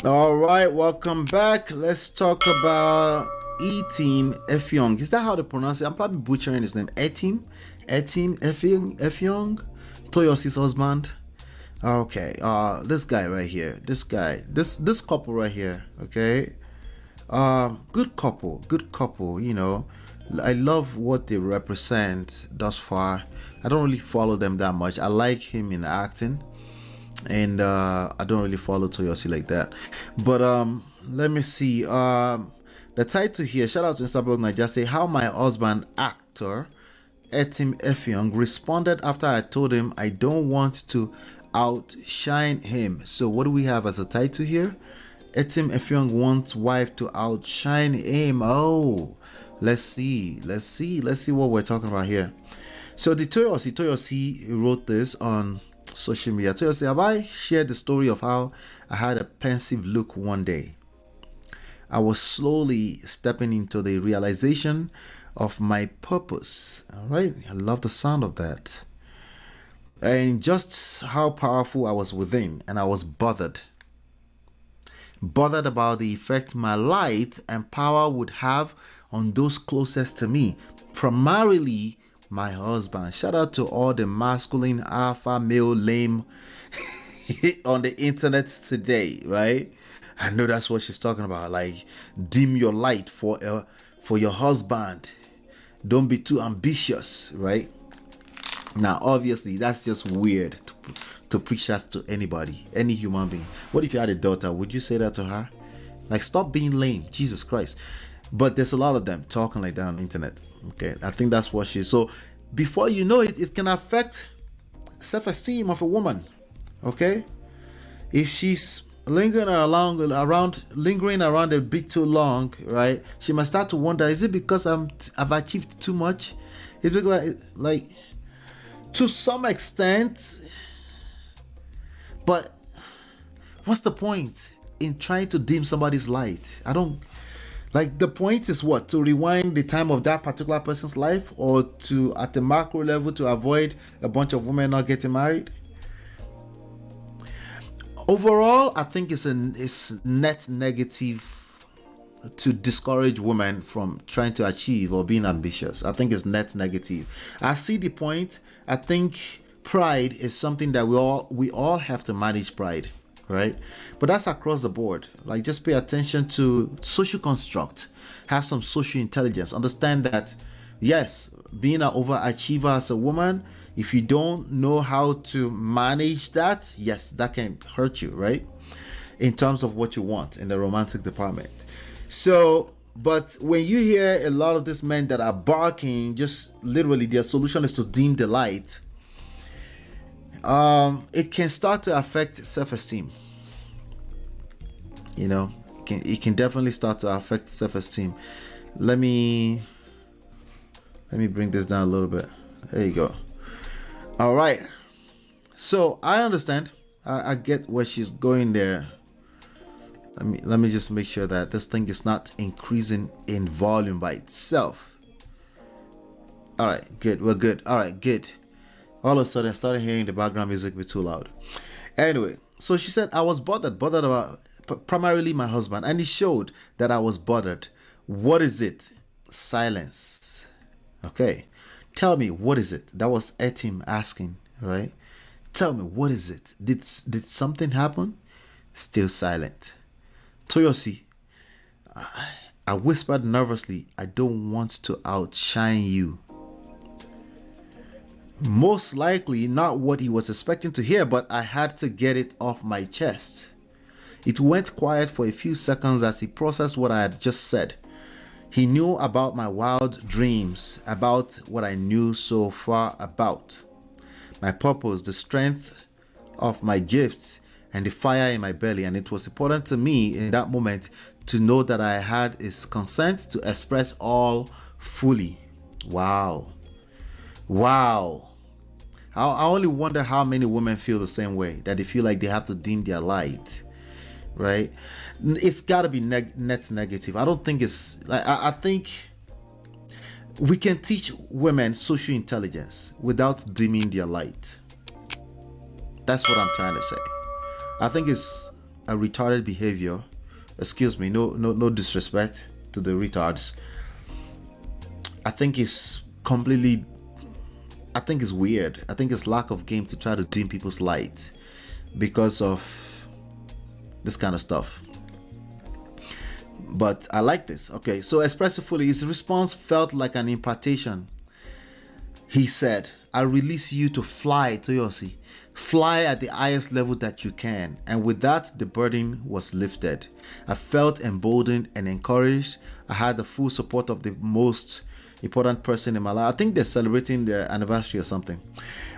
All right, welcome back. Let's talk about ETIM EFFIONG. Is that how they pronounce it? I'm probably butchering his name. ETIM EFFIONG, Toyosi's husband. Okay, this guy right here, this couple right here. Okay, good couple. I love what they represent thus far. I don't really follow them that much. I like him in acting, and I don't really follow Toyosi like that. But let me see. The title here. Shout out to Instablog Nigeria. Say how my husband actor Etim Effiong responded after I told him I don't want to outshine him. So what do we have as a title here? Etim Effiong wants wife to outshine him. Oh, let's see what we're talking about here. So the Toyosi wrote this on social media. Toyosi, have I shared the story of how I had a pensive look one day? I was slowly stepping into the realization of my purpose. All right, I love the sound of that. And just how powerful I was within, and I was bothered about the effect my light and power would have on those closest to me, primarily my husband. Shout out to all the masculine alpha male lame on the internet today, right? I know that's what she's talking about. Like, dim your light for your husband. Don't be too ambitious, right? Now, obviously, that's just weird to preach that to anybody, any human being. What if you had a daughter? Would you say that to her? Like, stop being lame, Jesus Christ. But there's a lot of them talking like that on the internet. Okay, I think that's what she's. So, before you know it, it can affect self-esteem of a woman. Okay, if she's lingering around a bit too long, right? She must start to wonder: is it because I've achieved too much? It looks like to some extent, but what's the point in trying to dim somebody's light? I don't like. The point is what? To rewind the time of that particular person's life, or to, at the macro level, to avoid a bunch of women not getting married? Overall, I think it's net negative to discourage women from trying to achieve or being ambitious. I think it's net negative. I see the point. I think pride is something that we all have to manage pride, right? But that's across the board. Like, just pay attention to social construct, have some social intelligence, understand that yes, being an overachiever as a woman, if you don't know how to manage that, yes, that can hurt you, right? In terms of what you want in the romantic department. So, but when you hear a lot of these men that are barking, just literally their solution is to dim the light, it can start to affect self-esteem. It can definitely start to affect self-esteem. Let me bring this down a little bit. There you go. All right. So I understand. I get where she's going there. Let me just make sure that this thing is not increasing in volume by itself. All right, good. We're good. All right, good. All of a sudden, I started hearing the background music be too loud. Anyway, so she said I was bothered about primarily my husband, and it showed that I was bothered. What is it? Silence. Okay. Tell me, what is it? That was Etim asking, right? Tell me, what is it? Did something happen? Still silent. Toyosi, I whispered nervously, I don't want to outshine you. Most likely not what he was expecting to hear, but I had to get it off my chest. It went quiet for a few seconds as he processed what I had just said. He knew about my wild dreams, about what I knew so far about my purpose, the strength of my gifts, and the fire in my belly. And it was important to me in that moment to know that I had his consent to express all fully. Wow. I only wonder how many women feel the same way, that they feel like they have to dim their light. Right? It's got to be net negative. I don't think it's like, I think we can teach women social intelligence without dimming their light. That's what I'm trying to say. I think it's a retarded behavior. Excuse me, no disrespect to the retards. I think it's completely, I think it's weird. I think it's lack of game to try to dim people's light because of this kind of stuff. But I like this. Okay, so expressively, his response felt like an impartation. He said, I release you to fly, Toyosi. Fly at the highest level that you can. And with that, the burden was lifted. I felt emboldened and encouraged. I had the full support of the most important person in my life. I think they're celebrating their anniversary or something.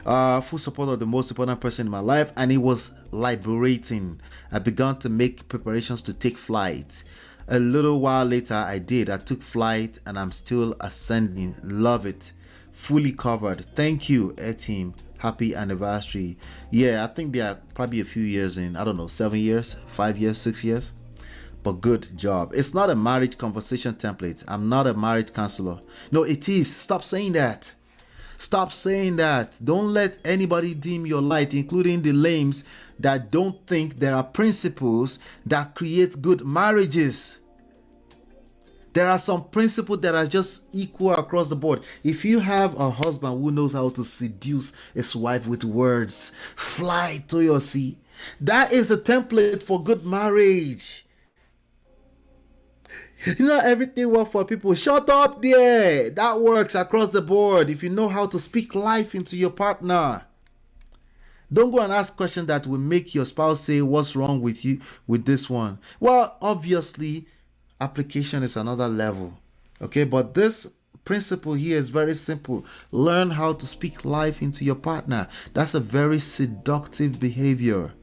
Full support of the most important person in my life, and it was liberating. I began to make preparations to take flight. A little while later, I did. I took flight, and I'm still ascending. Love it. Fully covered. Thank you, ETIM. Happy anniversary. Yeah, I think they are probably a few years in. I don't know, 7 years, 5 years, 6 years. But good job. It's not a marriage conversation template. I'm not a marriage counselor. No, it is. Stop saying that. Stop saying that. Don't let anybody dim your light, including the lames that don't think there are principles that create good marriages. There are some principles that are just equal across the board. If you have a husband who knows how to seduce his wife with words, fly to your sea. That is a template for good marriage. You know, everything works for people. Shut up there. That works across the board if you know how to speak life into your partner. Don't go and ask questions that will make your spouse say, what's wrong with you with this one? Well, obviously, application is another level. Okay, but this principle here is very simple. Learn how to speak life into your partner. That's a very seductive behavior.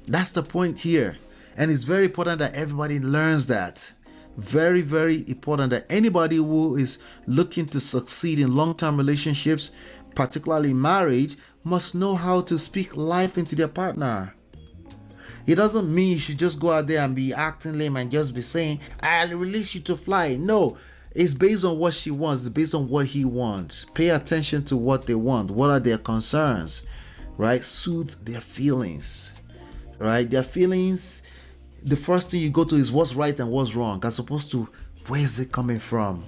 That's the point here. And it's very important that everybody learns that. Very, very important that anybody who is looking to succeed in long-term relationships, particularly marriage, must know how to speak life into their partner. It doesn't mean you should just go out there and be acting lame and just be saying, I'll release you to fly. No, it's based on what she wants. It's based on what he wants. Pay attention to what they want. What are their concerns, right? Soothe their feelings, right? Their feelings, the first thing you go to is what's right and what's wrong, as opposed to where is it coming from?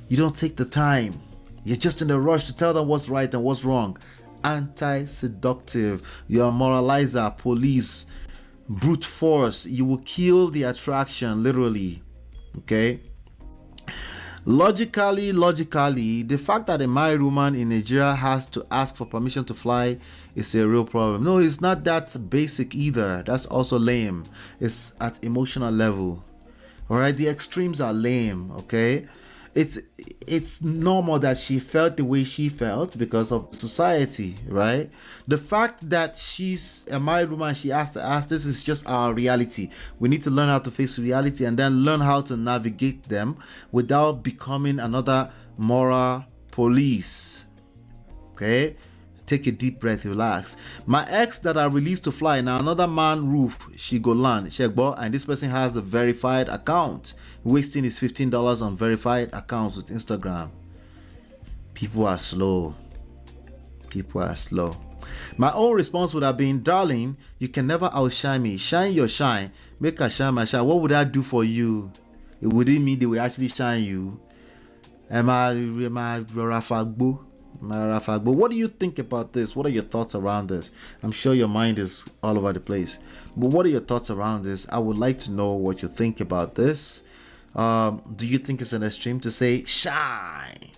You don't take the time. You're just in a rush to tell them what's right and what's wrong. Anti-seductive. You're a moralizer, police, brute force. You will kill the attraction, literally. Okay? Logically, the fact that a married woman in Nigeria has to ask for permission to fly is a real problem. No, it's not that basic either. That's also lame. It's at emotional level. All right, the extremes are lame. Okay, it's normal that she felt the way she felt because of society, right? The fact that she's a married woman, she has to ask, this is just our reality. We need to learn how to face reality and then learn how to navigate them without becoming another moral police. Okay? Take a deep breath, relax. My ex that I released to fly, now another man roof, she go land, Shekbo, and this person has a verified account, wasting his $15 on verified accounts with Instagram. People are slow. People are slow. My own response would have been, darling, you can never outshine me. Shine your shine. Make her shine my shine. What would I do for you? It wouldn't mean they will actually shine you. Am I Rafagbo? But what do you think about this? What are your thoughts around this? I'm sure your mind is all over the place. But what are your thoughts around this? I would like to know what you think about this. Do you think it's an extreme to say shine?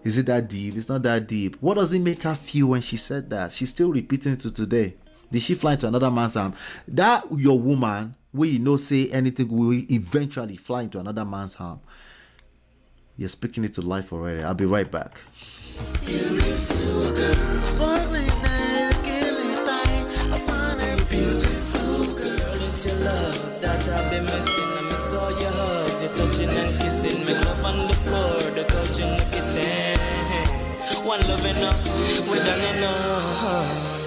Is it that deep? It's not that deep. What does it make her feel when she said that? She's still repeating it to today. Did she fly into another man's arm? That your woman, where you know say anything, will eventually fly into another man's arm. You're speaking it to life already. I'll be right back. Beautiful girl, sparkling eyes, killing thing. I find a beautiful girl. It's your love that I've been missing. I miss all your hugs, your touching and kissing. Make love on the floor, the couch in the kitchen. One love enough, we done enough.